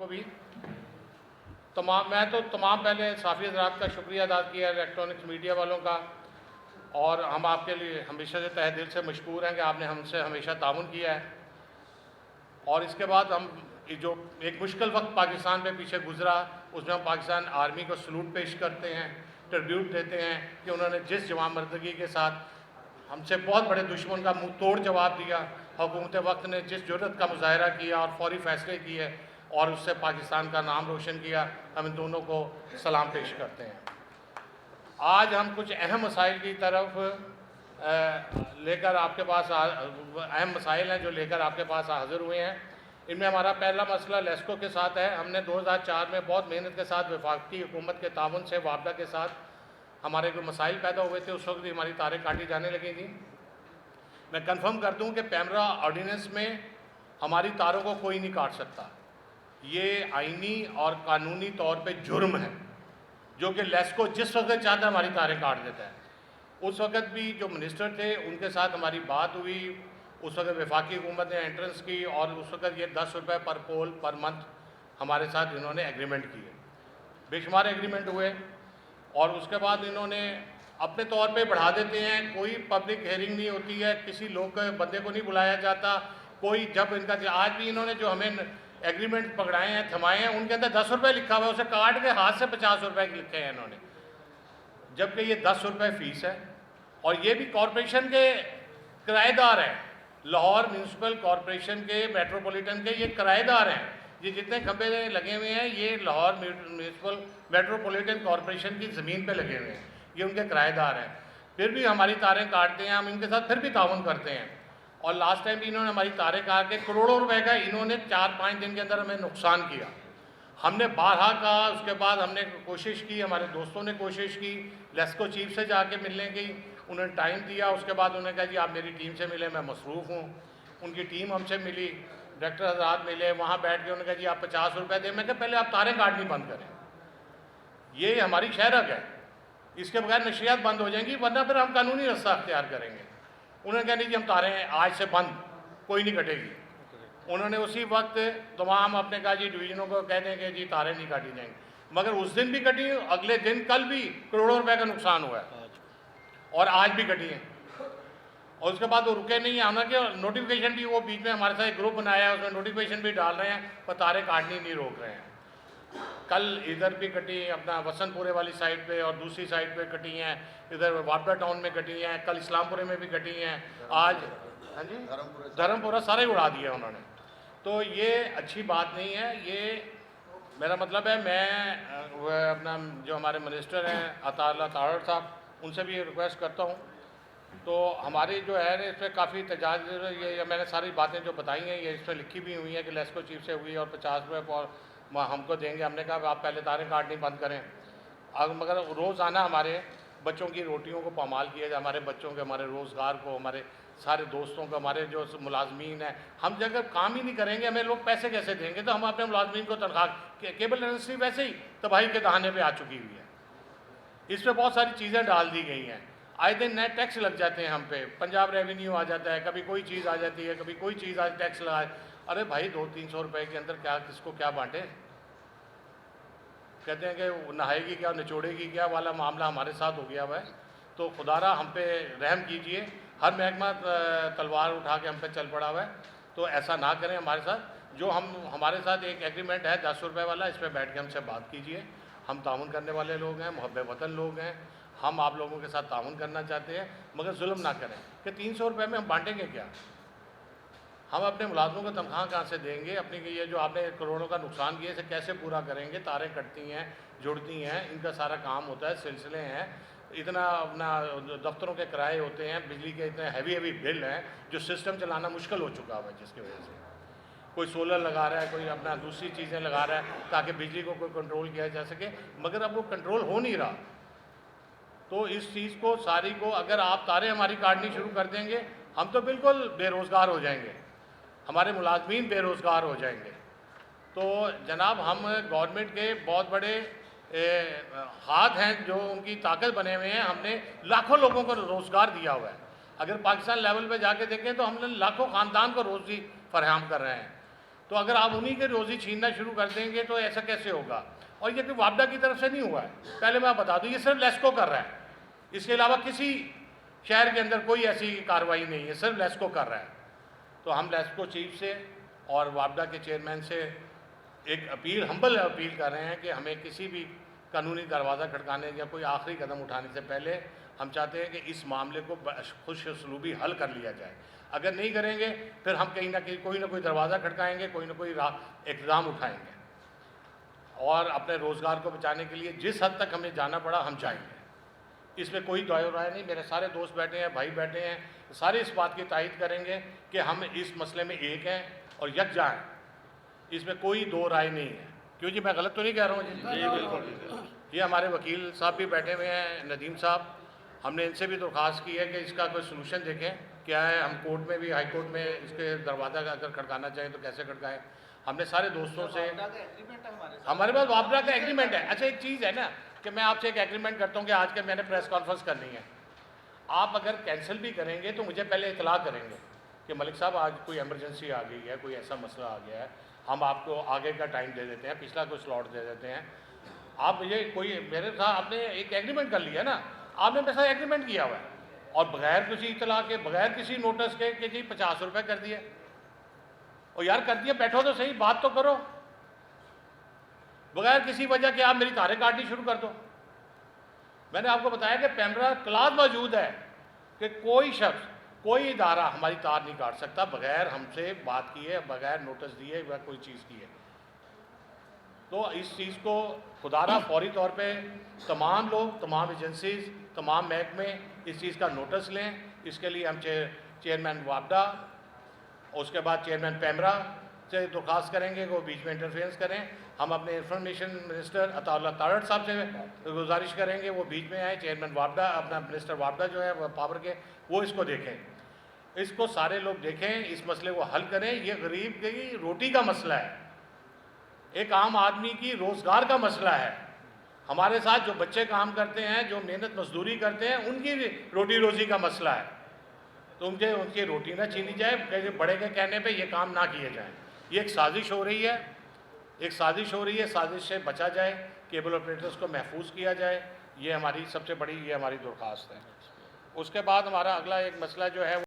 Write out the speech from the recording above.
को भी तमाम पहले साफ़ी हज़रात का शुक्रिया अदा किया, इलेक्ट्रॉनिक्स मीडिया वालों का, और हम आपके लिए हमेशा से तहे दिल से मशकूर हैं कि आपने हमसे हमेशा ताउन किया है। और इसके बाद हम जो एक मुश्किल वक्त पाकिस्तान में पीछे गुजरा, उसमें हम पाकिस्तान आर्मी को सलूट पेश करते हैं, ट्रिब्यूट देते हैं कि उन्होंने जिस जवानमर्दगी के साथ हमसे बहुत बड़े दुश्मन का मुंह तोड़ जवाब दिया, हुकूमत वक्त ने जिस जुर्रत का मुजाहरा किया और फौरी फैसले किए और उससे पाकिस्तान का नाम रोशन किया, हम इन दोनों को सलाम पेश करते हैं। आज हम कुछ अहम मसाइल की तरफ लेकर आपके पास अहम मसाइल हैं जो लेकर आपके पास हाज़िर हुए हैं। इनमें हमारा पहला मसला लेस्को के साथ है। हमने 2004 में बहुत मेहनत के साथ वफाकी हुकूमत के ताउन से वापदा के साथ हमारे जो मसाइल पैदा हुए थे, उस वक्त भी हमारी तारें काटी जाने लगी थी। मैं कंफर्म कर दूं कि पैमरा ऑर्डिनेंस में हमारी तारों को कोई नहीं काट सकता। ये आईनी और कानूनी तौर पे जुर्म है, जो कि लेस्को जिस वक्त चाहता है हमारी तारें काट देता है। उस वक्त भी जो मिनिस्टर थे उनके साथ हमारी बात हुई, उस वक्त वफाकी हुकूमत ने एंट्रेंस की और उस वक्त ये 10 रुपये पर पोल पर मंथ हमारे साथ इन्होंने एग्रीमेंट किए, बेशुमार एग्रीमेंट हुए। और उसके बाद इन्होंने अपने तौर पे बढ़ा देते हैं, कोई पब्लिक हेयरिंग नहीं होती है, किसी लोग के बंदे को नहीं बुलाया जाता कोई। जब इनका आज भी इन्होंने जो हमें एग्रीमेंट पकड़ाए हैं, थमाए हैं, उनके अंदर 10 रुपये लिखा हुआ है, उसे काट के हाथ से 50 रुपये लिखे हैं इन्होंने, जबकि ये 10 रुपये फ़ीस है। और ये भी कॉरपोरेशन के किराएदार हैं, लाहौर म्यूनसिपल कॉरपोरेशन के, मेट्रोपॉलिटन के ये किराएदार हैं। ये जितने खंभे लगे हुए हैं ये लाहौर म्यूनसिपल मेट्रोपॉलिटन कॉरपोरेशन की ज़मीन पे लगे हुए हैं, ये उनके किराएदार हैं। फिर भी हमारी तारें काटते हैं, हम इनके साथ फिर भी ताउन करते हैं। और लास्ट टाइम भी इन्होंने हमारी तारें काट के करोड़ों रुपए का इन्होंने 4-5 दिन के अंदर हमें नुकसान किया। हमने बारहा कहा, उसके बाद हमने कोशिश की, हमारे दोस्तों ने कोशिश की, लेस्को चीफ से जाके मिलने की, उन्होंने टाइम दिया। उसके बाद उन्होंने कहा जी आप मेरी टीम से मिले, मैं मसरूफ़ हूँ। उनकी टीम हमसे मिली, डायरेक्टर हज़रात मिले, वहाँ बैठ के उन्होंने कहा जी आप 50 रुपये दें। मैं कहा पहले आप तारें काटनी बंद करें, ये हमारी शहरक है, इसके बगैर नशरियात बंद हो जाएंगी, वरना फिर हम कानूनी रास्ता अख्तियार करेंगे। उन्होंने कहा नहीं जी हम तारें आज से बंद, कोई नहीं कटेगी। उन्होंने उसी वक्त तमाम अपने कहा जी डिवीज़नों को कह दें कि जी तारें नहीं काटी जाएंगी, मगर उस दिन भी कटी, अगले दिन कल भी करोड़ों रुपए का नुकसान हुआ है और आज भी कटी है। और उसके बाद वो रुके नहीं, हालांकि नोटिफिकेशन भी वो बीच में हमारे साथ एक ग्रुप बनाया है, उसमें नोटिफिकेशन भी डाल रहे हैं, पर तारें काटनी नहीं रोक रहे हैं। कल इधर भी कटी, अपना वसंतपुरे वाली साइड पे, और दूसरी साइड पे कटी हैं, इधर वापडा टाउन में कटी हैं, कल इस्लामपुरे में भी कटी हैं, आज हाँ जी धर्मपुरा सारे उड़ा दिया उन्होंने। तो ये अच्छी बात नहीं है। ये मेरा मतलब है, मैं अपना जो हमारे मिनिस्टर हैं अताउल्लाह तारड़ साहब, उनसे भी रिक्वेस्ट करता हूँ। तो हमारी जो है इस पर काफ़ी तजाज, ये मैंने सारी बातें जो बताई हैं ये इस पर लिखी भी हुई हैं कि लेस्को चीफ से हुई और 50 रुपये और हमको देंगे। हमने कहा आप पहले तारें काटनी बंद करें। अब मगर रोज़ाना हमारे बच्चों की रोटियों को पामाल किया जाए, हमारे बच्चों के, हमारे रोज़गार को, हमारे सारे दोस्तों को, हमारे जो मुलाजमीन हैं, हम जब काम ही नहीं करेंगे हमें लोग पैसे कैसे देंगे? तो हम अपने मुलाजमीन को तनख्वाह, केबल इंडस्ट्री वैसे ही तबाही के दहाने पे आ चुकी हुई है, इस पर बहुत सारी चीज़ें डाल दी गई हैं। आए दिन नए टैक्स लग जाते हैं हम पे, पंजाब रेवेन्यू आ जाता है, कभी कोई चीज़ आ जाती है, कभी कोई चीज़ आज टैक्स लगाए। अरे भाई 200-300 रुपये के अंदर क्या किसको क्या बांटे? कहते हैं कि नहाएगी क्या निचोड़ेगी क्या वाला मामला हमारे साथ हो गया हुआ है। तो खुदारा हम पे रहम कीजिए, हर महकमा तलवार उठा के हम पे चल पड़ा हुआ है, तो ऐसा ना करें हमारे साथ। जो हमारे साथ एक एग्रीमेंट है 10 रुपये वाला, इस पर बैठ के हमसे बात कीजिए। हम ताउन करने वाले लोग हैं, मुहब्बे वतन लोग हैं, हम आप लोगों के साथ ताउन करना चाहते हैं, मगर जुल्म ना करें कि 300 रुपये में हम बांटेंगे क्या? हम अपने मुलाजमों को तनख्वाह कहाँ से देंगे? अपनी ये जो आपने करोड़ों का नुकसान किया इसे कैसे पूरा करेंगे? तारें कटती हैं, जुड़ती हैं, इनका सारा काम होता है, सिलसिले हैं, इतना अपना दफ्तरों के किराए होते हैं, बिजली के इतने हैवी बिल हैं, जो सिस्टम चलाना मुश्किल हो चुका है, जिसकी वजह से कोई सोलर लगा रहा है, कोई अपना दूसरी चीज़ें लगा रहा है ताकि बिजली को कोई कंट्रोल किया जा सके, मगर अब वो कंट्रोल हो नहीं रहा। तो इस चीज़ को सारी को अगर आप तारें हमारी काटनी शुरू कर देंगे, हम तो बिल्कुल बेरोज़गार हो जाएंगे, हमारे मुलाजमीन बेरोज़गार हो जाएंगे। तो जनाब हम गवर्नमेंट के बहुत बड़े हाथ हैं जो उनकी ताकत बने हुए हैं। हमने लाखों लोगों को रोज़गार दिया हुआ है। अगर पाकिस्तान लेवल पे जाके देखें तो हमने लाखों ख़ानदान को रोज़ी फराहम कर रहे हैं। तो अगर आप उन्हीं के रोज़ी छीनना शुरू कर देंगे तो ऐसा कैसे होगा। और ये कोई वापडा की तरफ से नहीं हुआ है, पहले मैं बता दूँ, ये सिर्फ लेस्को कर रहा है, इसके अलावा किसी शहर के अंदर कोई ऐसी कार्रवाई नहीं है, सिर्फ लेस्को कर रहा है। तो हम लेस्को चीफ से और वापडा के चेयरमैन से एक अपील, हम्बल अपील कर रहे हैं कि हमें किसी भी कानूनी दरवाज़ा खटकाने या कोई आखिरी कदम उठाने से पहले हम चाहते हैं कि इस मामले को खुश उसलूबी हल कर लिया जाए। अगर नहीं करेंगे फिर हम कहीं ना कहीं कोई ना कोई दरवाज़ा खटकाएंगे, कोई ना कोई इक़दाम उठाएंगे और अपने रोज़गार को बचाने के लिए जिस हद तक हमें जाना पड़ा हम जाएंगे। इसमें कोई दो राय नहीं। मेरे सारे दोस्त बैठे हैं, भाई बैठे हैं, सारे इस बात की तायद करेंगे कि हम इस मसले में एक हैं और यकजा हैं, इसमें कोई दो राय नहीं है। क्यों जी, मैं गलत तो नहीं कह रहा हूँ जी? बिल्कुल। ये हमारे वकील साहब भी बैठे हुए हैं, नदीम साहब, हमने इनसे भी दरख्वास्त की है कि इसका कोई सलूशन देखें क्या है। हम कोर्ट में भी, हाई कोर्ट में इसके दरवाज़ा अगर खड़काना चाहें तो कैसे खड़काएं। हमने सारे दोस्तों से, हमारे पास वापडा का एग्रीमेंट है। अच्छा, एक चीज़ है ना कि मैं आपसे एक एग्रीमेंट करता हूँ कि आज के मैंने प्रेस कॉन्फ्रेंस करनी है, आप अगर कैंसिल भी करेंगे तो मुझे पहले इतला करेंगे कि मलिक साहब आज कोई इमरजेंसी आ गई है, कोई ऐसा मसला आ गया है, हम आपको आगे का टाइम दे देते हैं, पिछला कोई स्लॉट दे देते हैं। आप मुझे कोई, मेरे साथ आपने एक एग्रीमेंट कर लिया ना, आपने मेरे साथ एग्रीमेंट किया हुआ है और बगैर किसी इतला के, बगैर किसी नोटिस के कि जी 50 रुपये कर दिए। और यार कर दिए, बैठो तो सही, बात तो करो। बगैर किसी वजह के आप मेरी तारें काटनी शुरू कर दो। मैंने आपको बताया कि पैमरा क्लास मौजूद है कि कोई शख्स, कोई इदारा हमारी तार नहीं काट सकता बगैर हमसे बात किए, बगैर नोटिस दिए या कोई चीज़ की है। तो इस चीज़ को खुदारा फौरी तौर पे तमाम लोग, तमाम एजेंसीज, तमाम महकमे इस चीज़ का नोटिस लें। इसके लिए हम चेयरमैन वापडा, उसके बाद चेयरमैन पैमरा से दरख्वास्त करेंगे कि वो बीच में इंटरफेरेंस करें। हम अपने इंफॉर्मेशन मिनिस्टर अताउल्लाह तारड़ साहब से गुजारिश करेंगे वो बीच में आए। चेयरमैन वापडा, अपना मिनिस्टर वापडा जो है वो पावर के, वो इसको देखें, इसको सारे लोग देखें, इस मसले को हल करें। ये गरीब की रोटी का मसला है, एक आम आदमी की रोज़गार का मसला है। हमारे साथ जो बच्चे काम करते हैं, जो मेहनत मजदूरी करते हैं, उनकी रोटी रोज़ी का मसला है। तो उनकी रोटी ना छीनी जाए, बड़े के कहने पे ये काम ना किए जाएं। ये एक साजिश हो रही है, एक साजिश हो रही है। साजिश से बचा जाए, केबल ऑपरेटर्स को महफूज किया जाए, ये हमारी सबसे बड़ी, ये हमारी दरख्वास्त है। उसके बाद हमारा अगला एक मसला जो है